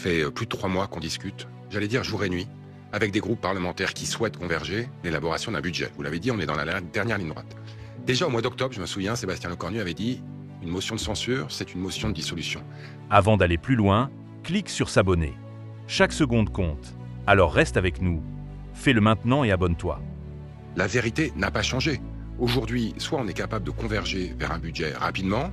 fait plus de 3 mois qu'on discute, j'allais dire jour et nuit, avec des groupes parlementaires qui souhaitent converger l'élaboration d'un budget. Vous l'avez dit, on est dans la dernière ligne droite. Déjà au mois d'octobre, je me souviens, Sébastien Lecornu avait dit « Une motion de censure, c'est une motion de dissolution ». Avant d'aller plus loin, clique sur s'abonner. Chaque seconde compte. Alors reste avec nous. Fais-le maintenant et abonne-toi. La vérité n'a pas changé. Aujourd'hui, soit on est capable de converger vers un budget rapidement,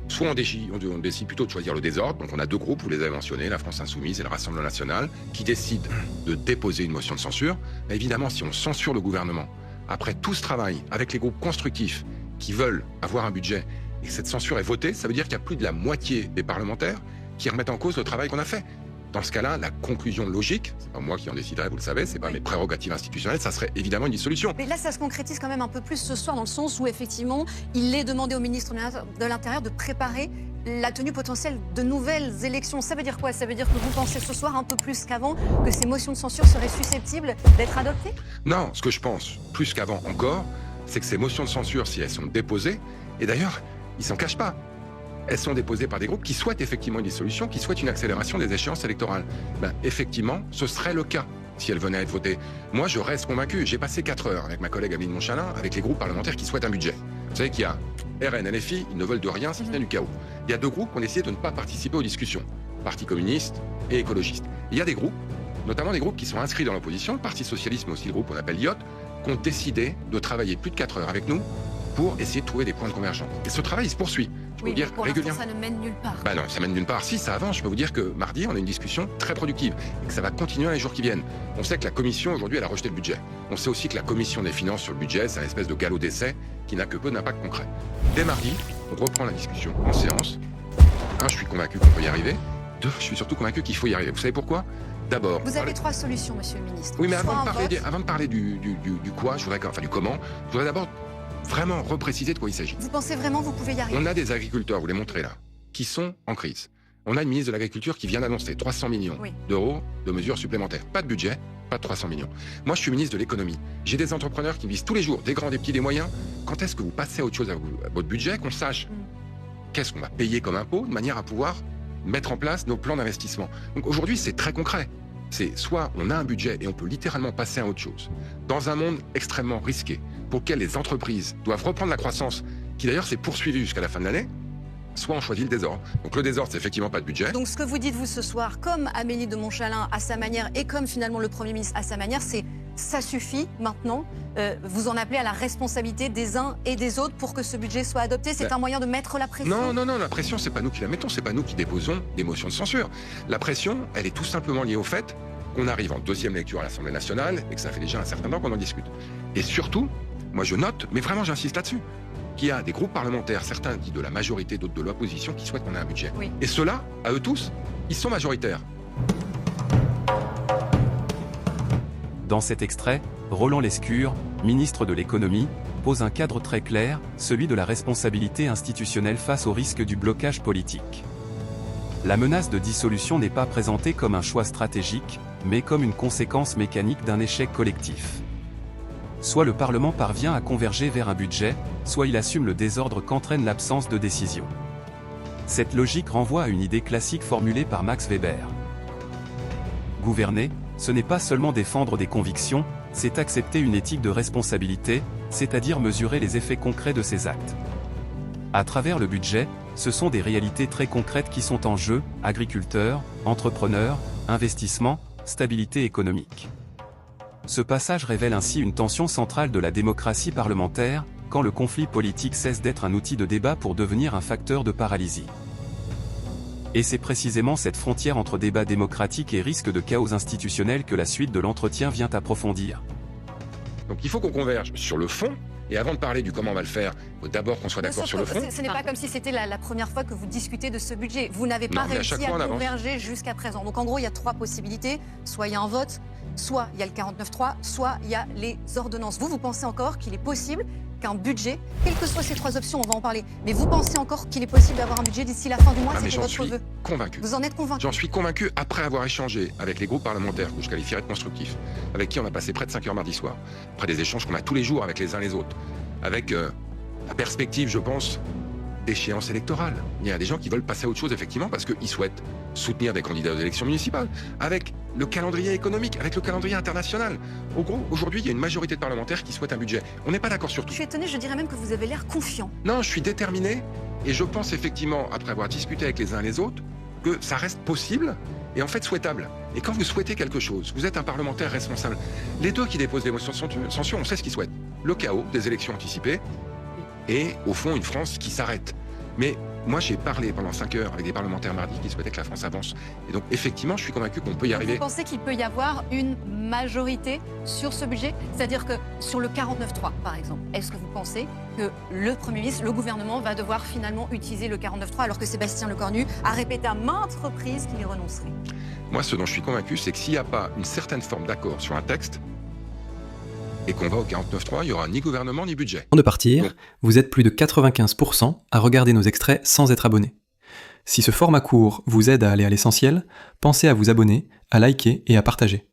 soit on décide plutôt de choisir le désordre. Donc on a deux groupes, vous les avez mentionnés, la France Insoumise et le Rassemblement National, qui décident de déposer une motion de censure. Mais évidemment, si on censure le gouvernement, après tout ce travail, avec les groupes constructifs qui veulent avoir un budget, et que cette censure est votée, ça veut dire qu'il y a plus de la moitié des parlementaires qui remettent en cause le travail qu'on a fait. Dans ce cas-là, la conclusion logique, c'est pas moi qui en déciderai, vous le savez, c'est pas mes prérogatives institutionnelles, ça serait évidemment une dissolution. Mais là, ça se concrétise quand même un peu plus ce soir, dans le sens où effectivement, il est demandé au ministre de l'Intérieur de préparer la tenue potentielle de nouvelles élections. Ça veut dire quoi? Ça veut dire que vous pensez ce soir un peu plus qu'avant que ces motions de censure seraient susceptibles d'être adoptées? Non, ce que je pense, plus qu'avant encore, c'est que ces motions de censure, si elles sont déposées, et d'ailleurs, ils s'en cachent pas, elles sont déposées par des groupes qui souhaitent effectivement une dissolution, qui souhaitent une accélération des échéances électorales. Ben, effectivement, ce serait le cas si elles venaient à être votées. Moi, je reste convaincu. J'ai passé 4 heures avec ma collègue Amélie de Montchalin, avec les groupes parlementaires qui souhaitent un budget. Vous savez qu'il y a RN, LFI, ils ne veulent de rien si ce n'est du chaos. Il y a deux groupes qui ont décidé de ne pas participer aux discussions. Parti communiste et écologiste. Il y a des groupes, notamment des groupes qui sont inscrits dans l'opposition, le Parti socialiste, mais aussi le groupe qu'on appelle l'IOT, qui ont décidé de travailler plus de 4 heures avec nous pour essayer de trouver des points de convergence. Et ce travail, il se poursuit. Oui, mais pour l'instant, ça ne mène nulle part. Ben non, ça mène nulle part. Si, ça avance. Je peux vous dire que mardi, on a une discussion très productive et que ça va continuer dans les jours qui viennent. On sait que la Commission, aujourd'hui, elle a rejeté le budget. On sait aussi que la Commission des finances sur le budget, c'est une espèce de galop d'essai qui n'a que peu d'impact concret. Dès mardi, on reprend la discussion en séance. 1, je suis convaincu qu'on peut y arriver. 2, je suis surtout convaincu qu'il faut y arriver. Vous savez pourquoi? D'abord... Vous avez 3 solutions, monsieur le ministre. Oui, mais avant de parler du quoi, du comment, je voudrais d'abord vraiment repréciser de quoi il s'agit. Vous pensez vraiment que vous pouvez y arriver? On a des agriculteurs, vous les montrez là, qui sont en crise. On a une ministre de l'Agriculture qui vient d'annoncer 300 millions d'euros de mesures supplémentaires. Pas de budget, pas de 300 millions. Moi, je suis ministre de l'Économie. J'ai des entrepreneurs qui me disent tous les jours, des grands, des petits, des moyens, quand est-ce que vous passez à autre chose à votre budget, qu'on sache qu'est-ce qu'on va payer comme impôt, de manière à pouvoir mettre en place nos plans d'investissement. Donc aujourd'hui, c'est très concret. C'est soit on a un budget et on peut littéralement passer à autre chose, dans un monde extrêmement risqué, pour lequel les entreprises doivent reprendre la croissance, qui d'ailleurs s'est poursuivie jusqu'à la fin de l'année, soit on choisit le désordre. Donc le désordre, c'est effectivement pas de budget. Donc ce que vous dites, vous, ce soir, comme Amélie de Montchalin à sa manière, et comme finalement le Premier ministre à sa manière, c'est ça suffit maintenant. Vous en appelez à la responsabilité des uns et des autres pour que ce budget soit adopté. C'est un moyen de mettre la pression? Non, la pression, c'est pas nous qui la mettons, c'est pas nous qui déposons des motions de censure. La pression, elle est tout simplement liée au fait qu'on arrive en deuxième lecture à l'Assemblée nationale et que ça fait déjà un certain temps qu'on en discute. Et surtout, moi je note, mais vraiment j'insiste là-dessus, qu'il y a des groupes parlementaires, certains dits de la majorité, d'autres de l'opposition, qui souhaitent qu'on ait un budget. Oui. Et ceux-là, à eux tous, ils sont majoritaires. Dans cet extrait, Roland Lescure, ministre de l'économie, pose un cadre très clair, celui de la responsabilité institutionnelle face au risque du blocage politique. La menace de dissolution n'est pas présentée comme un choix stratégique, mais comme une conséquence mécanique d'un échec collectif. Soit le Parlement parvient à converger vers un budget, soit il assume le désordre qu'entraîne l'absence de décision. Cette logique renvoie à une idée classique formulée par Max Weber. Gouverner, ce n'est pas seulement défendre des convictions, c'est accepter une éthique de responsabilité, c'est-à-dire mesurer les effets concrets de ses actes. À travers le budget, ce sont des réalités très concrètes qui sont en jeu, agriculteurs, entrepreneurs, investissements, stabilité économique. Ce passage révèle ainsi une tension centrale de la démocratie parlementaire, quand le conflit politique cesse d'être un outil de débat pour devenir un facteur de paralysie. Et c'est précisément cette frontière entre débat démocratique et risque de chaos institutionnel que la suite de l'entretien vient approfondir. Donc il faut qu'on converge sur le fond, et avant de parler du comment on va le faire, il faut d'abord qu'on soit d'accord sur le fond. Ce n'est pas comme si c'était la première fois que vous discutez de ce budget. Vous n'avez pas réussi à converger jusqu'à présent. Donc en gros, il y a 3 possibilités. Soit il y a un vote, soit il y a le 49.3, soit il y a les ordonnances. Vous pensez encore qu'il est possible qu'un budget, quelles que soient ces 3 options, on va en parler, mais vous pensez encore qu'il est possible d'avoir un budget d'ici la fin du mois? C'était votre vœu. Convaincu. Vous en êtes convaincu? J'en suis convaincu après avoir échangé avec les groupes parlementaires que je qualifierais de constructifs, avec qui on a passé près de 5 heures mardi soir, après des échanges qu'on a tous les jours avec les uns les autres, avec la perspective, je pense, d'échéance électorale. Il y a des gens qui veulent passer à autre chose, effectivement, parce qu'ils souhaitent soutenir des candidats aux élections municipales, avec le calendrier économique, avec le calendrier international. Au gros, aujourd'hui, il y a une majorité de parlementaires qui souhaitent un budget. On n'est pas d'accord sur tout. Je suis étonnée, je dirais même que vous avez l'air confiant. Non, je suis déterminé, et je pense effectivement, après avoir discuté avec les uns et les autres, que ça reste possible et en fait souhaitable. Et quand vous souhaitez quelque chose, vous êtes un parlementaire responsable. Les deux qui déposent des motions de censure, on sait ce qu'ils souhaitent. Le chaos des élections anticipées et, au fond, une France qui s'arrête. Mais moi, j'ai parlé pendant 5 heures avec des parlementaires mardi qui souhaitaient que la France avance. Et donc, effectivement, je suis convaincu qu'on peut y arriver. Vous pensez qu'il peut y avoir une majorité sur ce budget? C'est-à-dire que sur le 49.3, par exemple, est-ce que vous pensez que le Premier ministre, le gouvernement, va devoir finalement utiliser le 49.3 alors que Sébastien Lecornu a répété à maintes reprises qu'il y renoncerait? Moi, ce dont je suis convaincu, c'est que s'il n'y a pas une certaine forme d'accord sur un texte, et qu'on va au 49.3, il n'y aura ni gouvernement ni budget. Avant de partir, vous êtes plus de 95% à regarder nos extraits sans être abonné. Si ce format court vous aide à aller à l'essentiel, pensez à vous abonner, à liker et à partager.